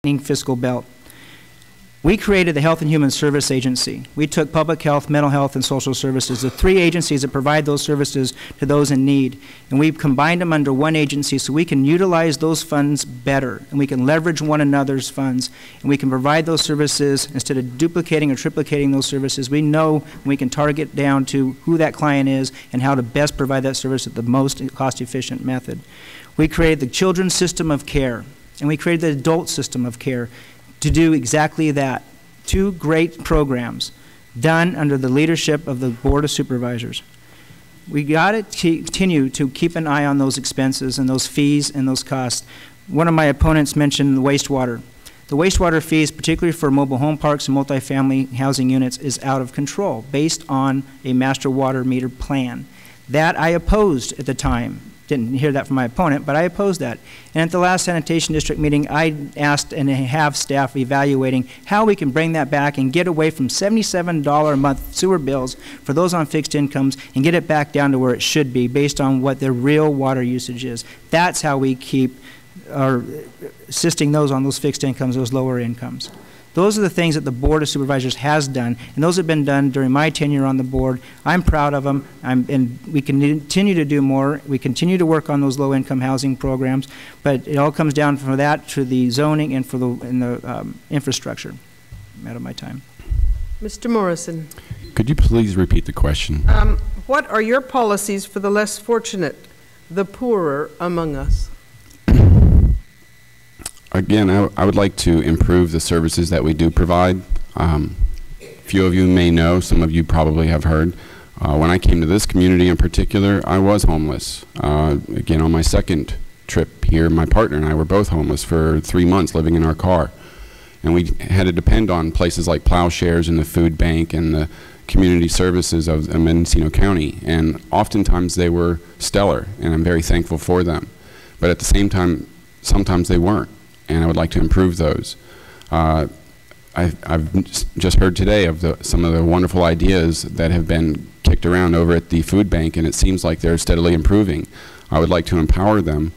fiscal belt. We created the Health and Human Service Agency. We took public health, mental health, and social services, the three agencies that provide those services to those in need, and we've combined them under one agency so we can utilize those funds better, and we can leverage one another's funds, and we can provide those services instead of duplicating or triplicating those services. We know we can target down to who that client is and how to best provide that service at the most cost-efficient method. We created the children's system of care, and we created the adult system of care to do exactly that. Two great programs done under the leadership of the Board of Supervisors. We got to continue to keep an eye on those expenses and those fees and those costs. One of my opponents mentioned the wastewater. The wastewater fees, particularly for mobile home parks and multifamily housing units, is out of control based on a master water meter plan. That I opposed at the time. Didn't hear that from my opponent, but I opposed that. And at the last sanitation district meeting, I asked and have staff evaluating how we can bring that back and get away from $77 a month sewer bills for those on fixed incomes and get it back down to where it should be based on what their real water usage is. That's how we keep assisting those on those fixed incomes, those lower incomes. Those are the things that the Board of Supervisors has done, and those have been done during my tenure on the board. I'm proud of them, and we can continue to do more. We continue to work on those low-income housing programs, but it all comes down from that to the zoning and for the infrastructure. I'm out of my time. Mr. Morrison. Could you please repeat the question? What are your policies for the less fortunate, the poorer among us? Again, I would like to improve the services that we do provide. Few of you may know, some of you probably have heard. When I came to this community in particular, I was homeless. Again, on my second trip here, my partner and I were both homeless for 3 months living in our car. And we had to depend on places like Plowshares and the food bank and the community services of Mendocino County. And oftentimes they were stellar, and I'm very thankful for them. But at the same time, sometimes they weren't. And I would like to improve those. I've just heard today of some of the wonderful ideas that have been kicked around over at the food bank, and it seems like they're steadily improving. I would like to empower them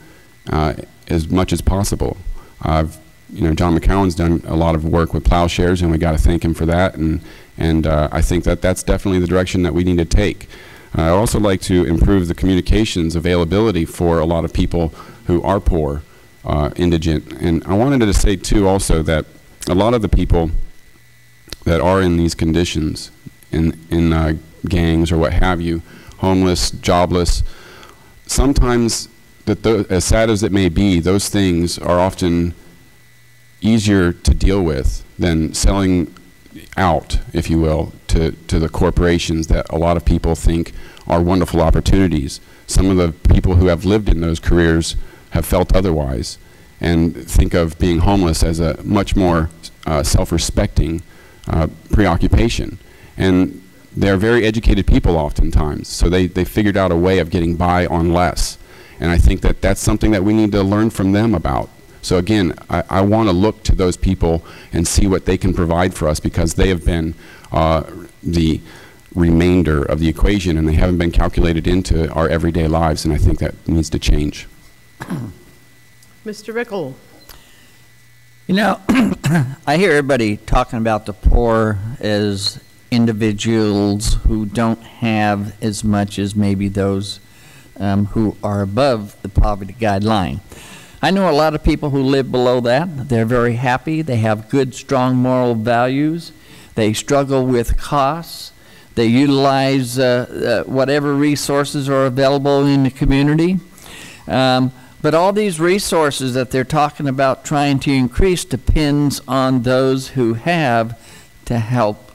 as much as possible. John McCowan's done a lot of work with Plowshares, and we got to thank him for that. And I think that that's definitely the direction that we need to take. I'd also like to improve the communications availability for a lot of people who are poor. Indigent. And I wanted to say too also that a lot of the people that are in these conditions, in gangs or what have you, homeless, jobless, sometimes, as sad as it may be, those things are often easier to deal with than selling out, if you will, to the corporations that a lot of people think are wonderful opportunities. Some of the people who have lived in those careers have felt otherwise and think of being homeless as a much more self-respecting preoccupation. And they're very educated people oftentimes, so they figured out a way of getting by on less. And I think that that's something that we need to learn from them about. So again, I want to look to those people and see what they can provide for us, because they have been the remainder of the equation, and they haven't been calculated into our everyday lives, and I think that needs to change. Mr. Rickel. You know, I hear everybody talking about the poor as individuals who don't have as much as maybe those who are above the poverty guideline. I know a lot of people who live below that. They're very happy. They have good, strong moral values. They struggle with costs. They utilize whatever resources are available in the community. But all these resources that they're talking about trying to increase depends on those who have to help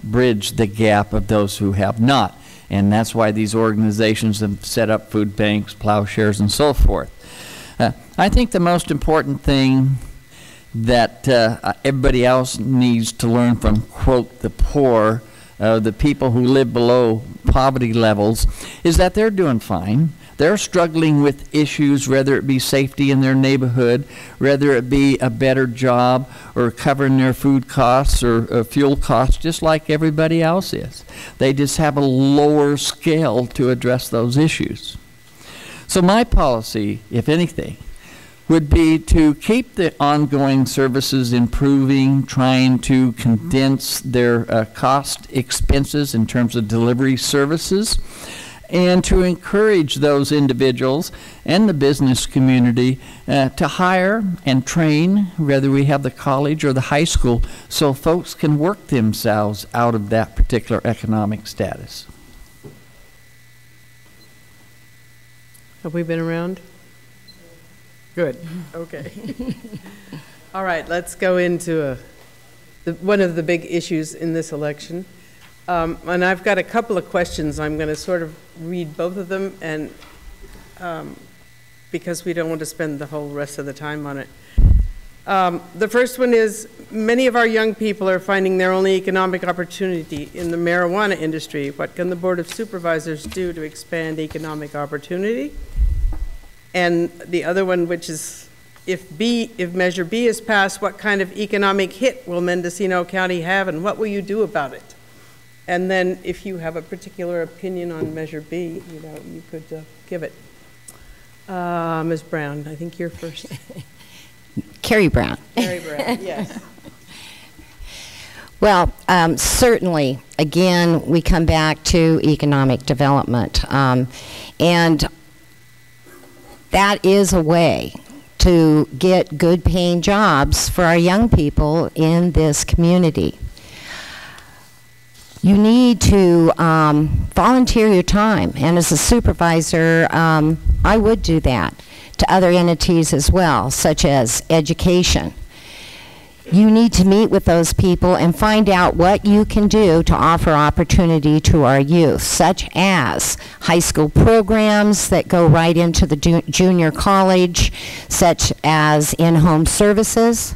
bridge the gap of those who have not. And that's why these organizations have set up food banks, Plowshares, and so forth. I think the most important thing that everybody else needs to learn from, quote, the poor, the people who live below poverty levels, is that they're doing fine. They're struggling with issues, whether it be safety in their neighborhood, whether it be a better job or covering their food costs or fuel costs, just like everybody else is. They just have a lower scale to address those issues. So my policy, if anything, would be to keep the ongoing services improving, trying to condense their cost expenses in terms of delivery services, and to encourage those individuals and the business community to hire and train, whether we have the college or the high school, so folks can work themselves out of that particular economic status. Have we been around? Good, okay. All right, let's go into one of the big issues in this election. And I've got a couple of questions. I'm going to sort of read both of them, and because we don't want to spend the whole rest of the time on it. The first one is, many of our young people are finding their only economic opportunity in the marijuana industry. What can the Board of Supervisors do to expand economic opportunity? And the other one, which is, if Measure B is passed, what kind of economic hit will Mendocino County have, and what will you do about it? And then if you have a particular opinion on Measure B, you could give it. Ms. Brown, I think you're first. Carrie Brown. Carrie Brown, yes. Well, certainly, again, we come back to economic development. And that is a way to get good paying jobs for our young people in this community. You need to volunteer your time, and as a supervisor, I would do that to other entities as well, such as education. You need to meet with those people and find out what you can do to offer opportunity to our youth, such as high school programs that go right into the junior college, such as in-home services.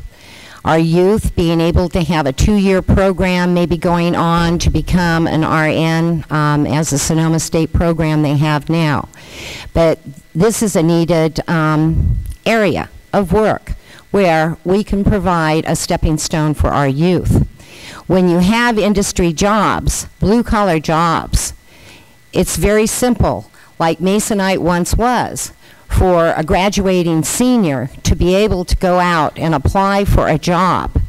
Our youth being able to have a 2-year program, maybe going on to become an RN as the Sonoma State program they have now. But this is a needed area of work where we can provide a stepping stone for our youth. When you have industry jobs, blue-collar jobs, it's very simple, like Masonite once was, for a graduating senior to be able to go out and apply for a job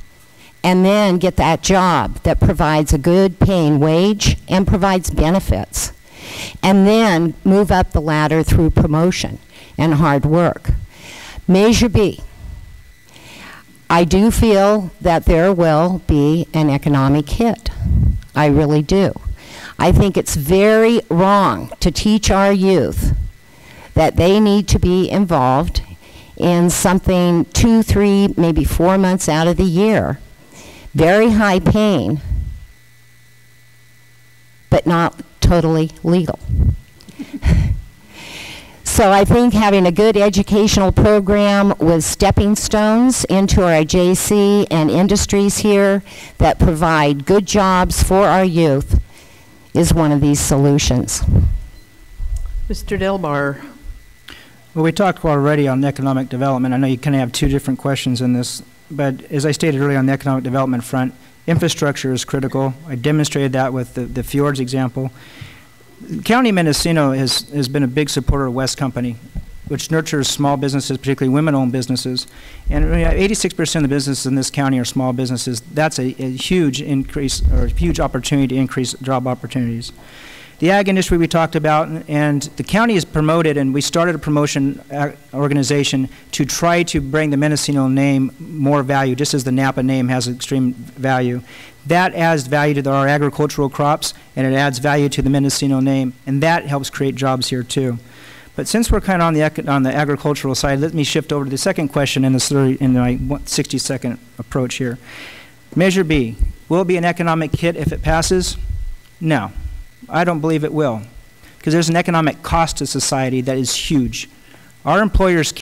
and then get that job that provides a good paying wage and provides benefits, and then move up the ladder through promotion and hard work. Measure B. I do feel that there will be an economic hit. I really do. I think it's very wrong to teach our youth that they need to be involved in something 2, 3, maybe 4 months out of the year. Very high paying, but not totally legal. So I think having a good educational program with stepping stones into our JC and industries here that provide good jobs for our youth is one of these solutions. Mr. Delbar. Well, we talked already on economic development. I know you kind of have 2 different questions in this, but as I stated earlier on the economic development front, infrastructure is critical. I demonstrated that with the fjords example. County of Mendocino has been a big supporter of West Company, which nurtures small businesses, particularly women-owned businesses. And 86% of the businesses in this county are small businesses. That's a huge increase, or a huge opportunity to increase job opportunities. The ag industry we talked about, and the county has promoted, and we started a promotion organization to try to bring the Mendocino name more value, just as the Napa name has extreme value. That adds value to our agricultural crops, and it adds value to the Mendocino name, and that helps create jobs here too. But since we're kind of on the agricultural side, let me shift over to the second question in my 60-second approach here. Measure B, will it be an economic hit if it passes? No. I don't believe it will, because there's an economic cost to society that is huge. Our employers